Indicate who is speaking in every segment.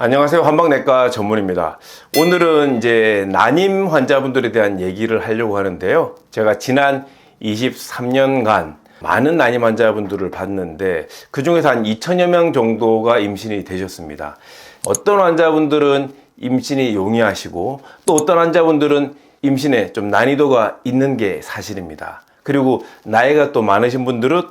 Speaker 1: 안녕하세요. 한방내과 전문입니다. 오늘은 이제 난임 환자분들에 대한 얘기를 하려고 하는데요. 제가 지난 23년간 많은 난임 환자분들을 봤는데 그 중에서 한 2천여 명 정도가 임신이 되셨습니다. 어떤 환자분들은 임신이 용이하시고 또 어떤 환자분들은 임신에 좀 난이도가 있는 게 사실입니다. 그리고 나이가 또 많으신 분들은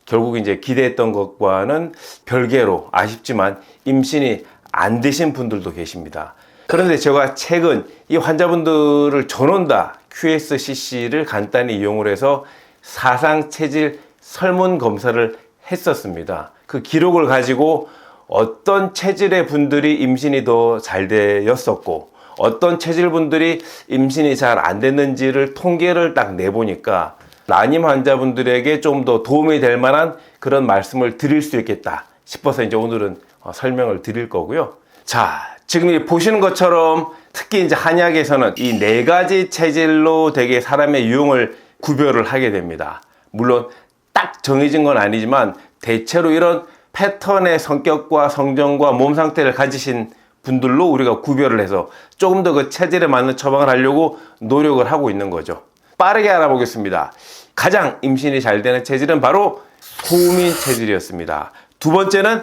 Speaker 1: 결국 이제 기대했던 것과는 별개로 아쉽지만 임신이 안 되신 분들도 계십니다. 그런데 제가 최근 이 환자분들을 전원다 QSCC를 간단히 이용을 해서 사상 체질 설문 검사를 했었습니다. 그 기록을 가지고 어떤 체질의 분들이 임신이 더 잘 되었었고 어떤 체질 분들이 임신이 잘 안 됐는지를 통계를 딱 내보니까 난임 환자분들에게 좀 더 도움이 될 만한 그런 말씀을 드릴 수 있겠다 싶어서 이제 오늘은 설명을 드릴 거고요. 자, 지금 보시는 것처럼 특히 이제 한약에서는 이 네 가지 체질로 되게 사람의 유형을 구별을 하게 됩니다. 물론 딱 정해진 건 아니지만 대체로 이런 패턴의 성격과 성정과 몸 상태를 가지신 분들로 우리가 구별을 해서 조금 더 그 체질에 맞는 처방을 하려고 노력을 하고 있는 거죠. 빠르게 알아보겠습니다. 가장 임신이 잘 되는 체질은 바로 소민 체질이었습니다. 두 번째는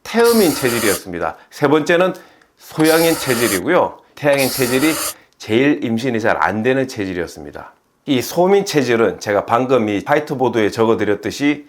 Speaker 1: 태음인 체질이었습니다. 세 번째는 소양인 체질이고요. 태양인 체질이 제일 임신이 잘 안 되는 체질이었습니다. 이 소민 체질은 제가 방금 이 화이트보드에 적어드렸듯이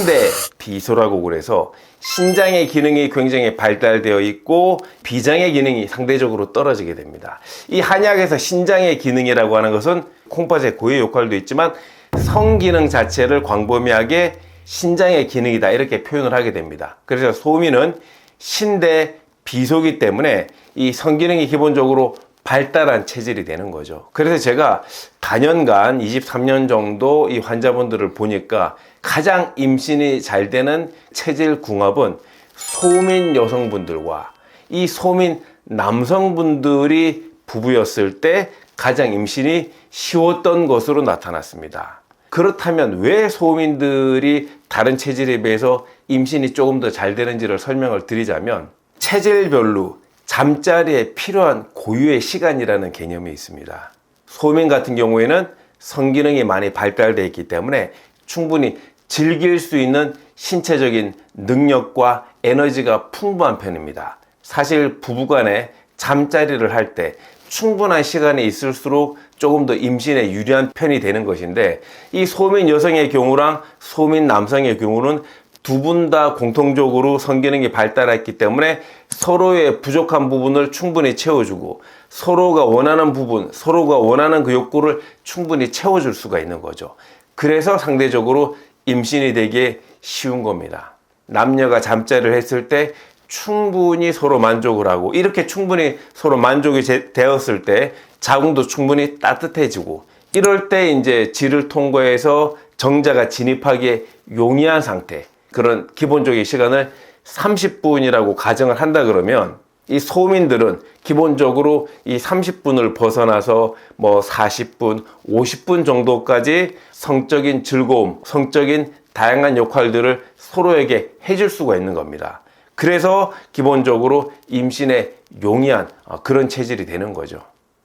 Speaker 1: 신대비소라고 그래서 신장의 기능이 굉장히 발달되어 있고 비장의 기능이 상대적으로 떨어지게 됩니다. 이 한약에서 신장의 기능이라고 하는 것은 콩팥의 고유 역할도 있지만 성기능 자체를 광범위하게 신장의 기능이다 이렇게 표현을 하게 됩니다. 그래서 소민은 신대 비소기 때문에 이 성기능이 기본적으로 발달한 체질이 되는 거죠. 그래서 제가 단연간 23년 정도 이 환자분들을 보니까 가장 임신이 잘 되는 체질 궁합은 소민 여성분들과 이 소민 남성분들이 부부였을 때 가장 임신이 쉬웠던 것으로 나타났습니다. 그렇다면 왜 소민들이 다른 체질에 비해서 임신이 조금 더 잘 되는지를 설명을 드리자면 체질별로 잠자리에 필요한 고유의 시간이라는 개념이 있습니다. 소민 같은 경우에는 성기능이 많이 발달되어 있기 때문에 충분히 즐길 수 있는 신체적인 능력과 에너지가 풍부한 편입니다. 사실 부부간에 잠자리를 할 때 충분한 시간이 있을수록 조금 더 임신에 유리한 편이 되는 것인데 이 소민 여성의 경우랑 소민 남성의 경우는 두 분 다 공통적으로 성기능이 발달했기 때문에 서로의 부족한 부분을 충분히 채워주고 서로가 원하는 부분, 서로가 원하는 그 욕구를 충분히 채워줄 수가 있는 거죠. 그래서 상대적으로 임신이 되게 쉬운 겁니다. 남녀가 잠자리를 했을 때 충분히 서로 만족을 하고 이렇게 충분히 서로 만족이 되었을 때 자궁도 충분히 따뜻해지고 이럴 때 이제 질을 통과해서 정자가 진입하기에 용이한 상태 그런 기본적인 시간을 30분이라고 가정을 한다 그러면 이 소민들은 기본적으로 이 30분을 벗어나서 뭐 40분, 50분 정도까지 성적인 즐거움, 성적인 다양한 역할들을 서로에게 해줄 수가 있는 겁니다. 그래서 기본적으로 임신에 용이한 그런 체질이 되는 거죠.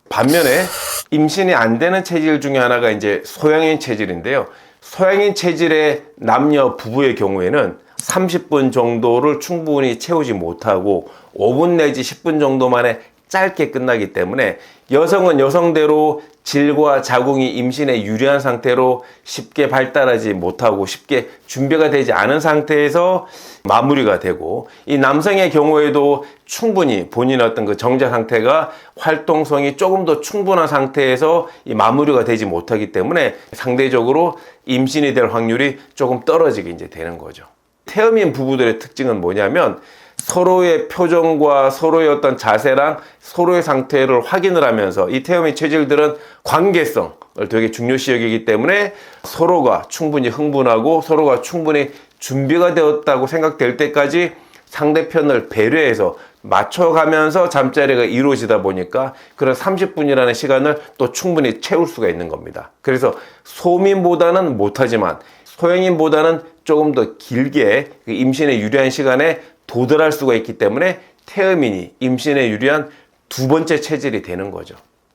Speaker 1: 반면에 임신이 안 되는 체질 중에 하나가 이제 소양인 체질인데요. 소양인 체질의 남녀 부부의 경우에는 30분 정도를 충분히 채우지 못하고 5분 내지 10분 정도 만에 짧게 끝나기 때문에 여성은 여성대로 질과 자궁이 임신에 유리한 상태로 쉽게 발달하지 못하고 쉽게 준비가 되지 않은 상태에서 마무리가 되고 이 남성의 경우에도 충분히 본인의 어떤 그 정자 상태가 활동성이 조금 더 충분한 상태에서 이 마무리가 되지 못하기 때문에 상대적으로 임신이 될 확률이 조금 떨어지게 이제 되는 거죠. 태음인 부부들의 특징은 뭐냐면 서로의 표정과 서로의 어떤 자세랑 서로의 상태를 확인을 하면서 이 태음인 체질들은 관계성을 되게 중요시 여기기 때문에 서로가 충분히 흥분하고 서로가 충분히 준비가 되었다고 생각될 때까지 상대편을 배려해서 맞춰가면서 잠자리가 이루어지다 보니까 그런 30분이라는 시간을 또 충분히 채울 수가 있는 겁니다. 그래서 소민보다는 못하지만 소양인보다는 조금 더 길게 임신에 유리한 시간에 도달할 수가 있기 때문에 태음인이 임신에 유리한 두 번째 체질이 되는 거죠.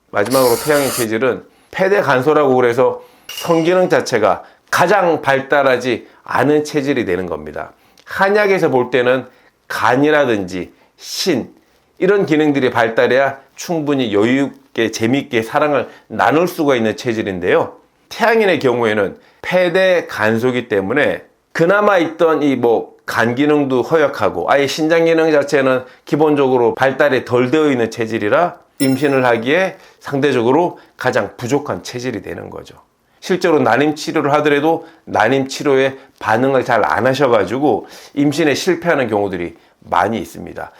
Speaker 1: 마지막으로 태양인 체질은 폐대 간소라고 그래서 성기능 자체가 가장 발달하지 않은 체질이 되는 겁니다. 한약에서 볼 때는 간이라든지 신 이런 기능들이 발달해야 충분히 여유있게 재미있게 사랑을 나눌 수가 있는 체질인데요. 태양인의 경우에는 폐대 간소기 때문에 그나마 있던 이 간 기능도 허약하고 아예 신장 기능 자체는 기본적으로 발달이 덜 되어 있는 체질이라 임신을 하기에 상대적으로 가장 부족한 체질이 되는 거죠. 실제로 난임 치료를 하더라도 난임 치료에 반응을 잘 안 하셔가지고 임신에 실패하는 경우들이 많이 있습니다.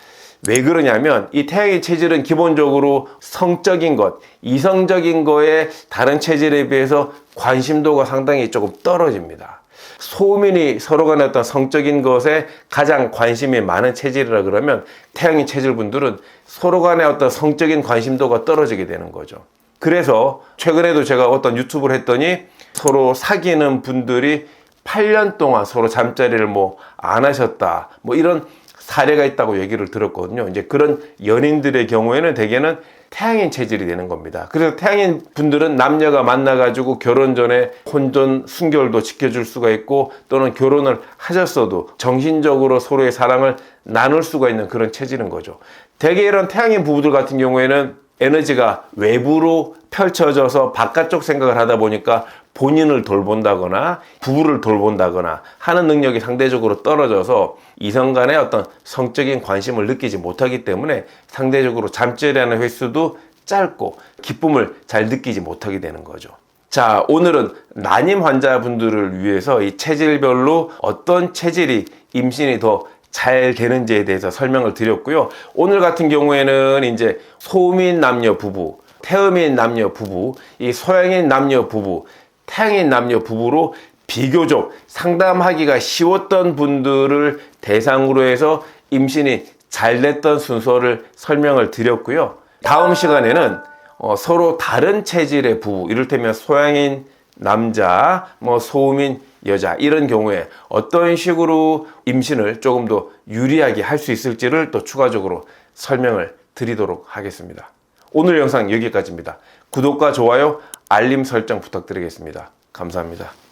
Speaker 1: 왜 그러냐면 이 태양인 체질은 기본적으로 성적인 것, 이성적인 거에 다른 체질에 비해서 관심도가 상당히 조금 떨어집니다. 소음인이 서로 간의 어떤 성적인 것에 가장 관심이 많은 체질이라 그러면 태양인 체질 분들은 서로 간의 어떤 성적인 관심도가 떨어지게 되는 거죠. 그래서 최근에도 제가 어떤 유튜브를 했더니 서로 사귀는 분들이 8년 동안 서로 잠자리를 안 하셨다. 이런 사례가 있다고 얘기를 들었거든요. 이제 그런 연인들의 경우에는 대개는 태양인 체질이 되는 겁니다. 그래서 태양인 분들은 남녀가 만나가지고 결혼 전에 혼전 순결도 지켜줄 수가 있고 또는 결혼을 하셨어도 정신적으로 서로의 사랑을 나눌 수가 있는 그런 체질인 거죠. 대개 이런 태양인 부부들 같은 경우에는 에너지가 외부로 펼쳐져서 바깥쪽 생각을 하다 보니까 본인을 돌본다거나 부부를 돌본다거나 하는 능력이 상대적으로 떨어져서 이성 간의 어떤 성적인 관심을 느끼지 못하기 때문에 상대적으로 잠자리하는 횟수도 짧고 기쁨을 잘 느끼지 못하게 되는 거죠. 자, 오늘은 난임 환자분들을 위해서 이 체질별로 어떤 체질이 임신이 더 잘 되는지에 대해서 설명을 드렸고요. 오늘 같은 경우에는 이제 소음인 남녀 부부, 태음인 남녀 부부, 이 소양인 남녀 부부, 태양인 남녀 부부로 비교적 상담하기가 쉬웠던 분들을 대상으로 해서 임신이 잘 됐던 순서를 설명을 드렸고요. 다음 시간에는 서로 다른 체질의 부부, 이를테면 소양인 남자, 소음인 여자 이런 경우에 어떤 식으로 임신을 조금 더 유리하게 할 수 있을지를 또 추가적으로 설명을 드리도록 하겠습니다. 오늘 영상 여기까지입니다. 구독과 좋아요, 알림 설정 부탁드리겠습니다. 감사합니다.